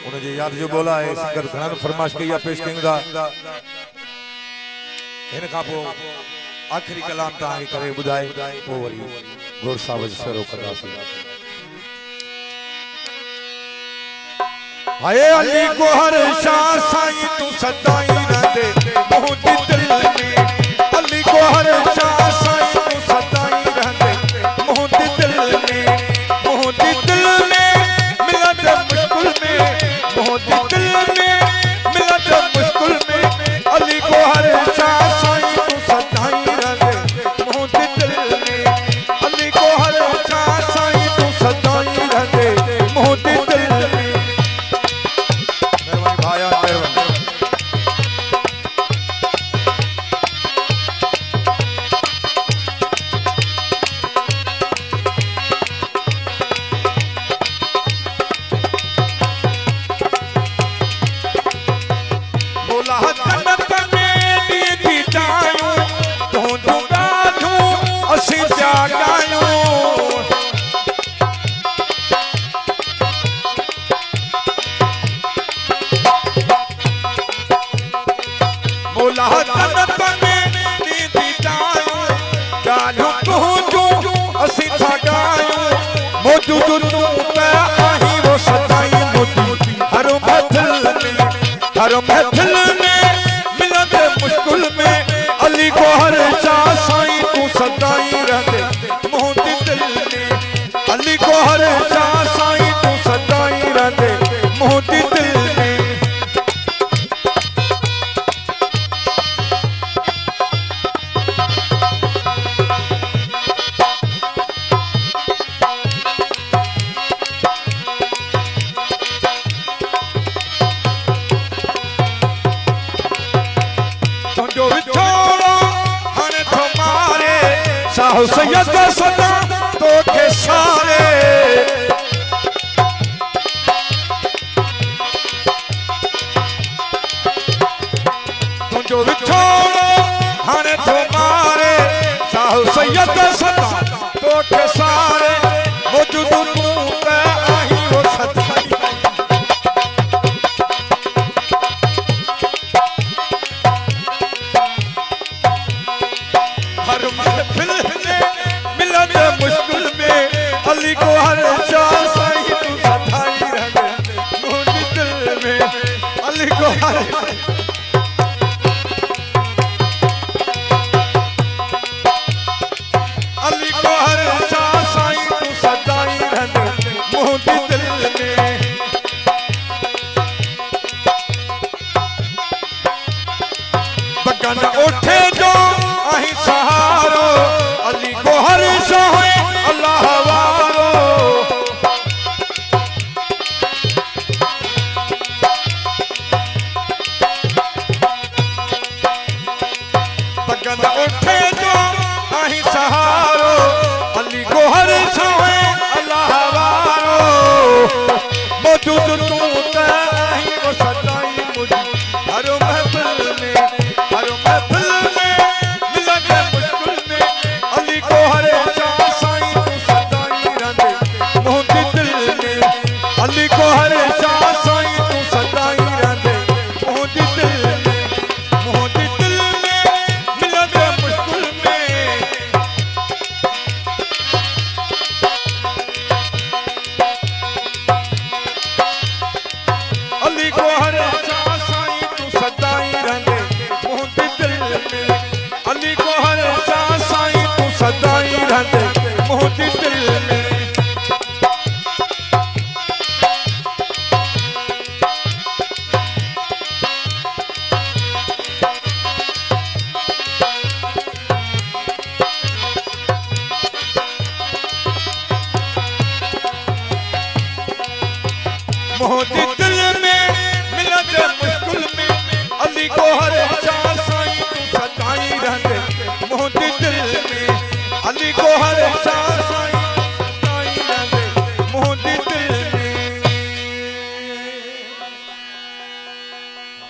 उन्हें जो याद जो बोला है सिंगर घणन फरमाइश कई पेश कयूंदा इन का पो आखिरी कलाम ता करे बुधाए पो वरी गौर साहब सरो करदासी हाय अली को हर शाह साईं तू सदाई रहंदे मोहती दिल में अली को हर शाह साईं तू सदाई रहंदे मोहती दिल में मिलत मुश्किल में मोहती दिल में मिलत मुश्किल में अली को हर शाह साईं तू सदाई रहंदे मोहती दिल में अली को हर शाह साईं तू सदाई रहंदे मोहती दिल में हर महफिल में मिलत मुश्किल में अली को हर शाह साईं तू सदाई रहंदे मोहती दिल में अली को हर शाह साईं तू सदाई रहंदे मोहती दिल में शाह सैयद सदा तो के सारे तुम जो बिछोड़ो हने तुम्हारे शाह सैयद सदा तो के सारे मौजूद तू पे आही वो सदाई हर महफिल मुश्किल में अली को हर शाह साईं तू सदाई रहंदे मोहती दिल में अली को हर शाह साईं तू सदाई रहंदे मोहती दिल में बगन उठे जो आही सहारो अली को हर शाह अल्लाह वारो बगन उठे जो आही सहारो अली को हर शाह अल्लाह वारो मौजूद तू ते आही वो सदाई मुझ हर महफिल में मिलत मुश्किल में अली को हर शाह साईं तू सदाई रहंदे मोहती दिल में अली को हर शाह साईं तू सदाई रहंदे मोहती दिल में मिलत मुश्किल में अली को हर शाह साईं तू सदाई रहंदे मोहती दिल में अली को हर शाह साईं तू सदाई रहंदे मोहती दिल में मोहती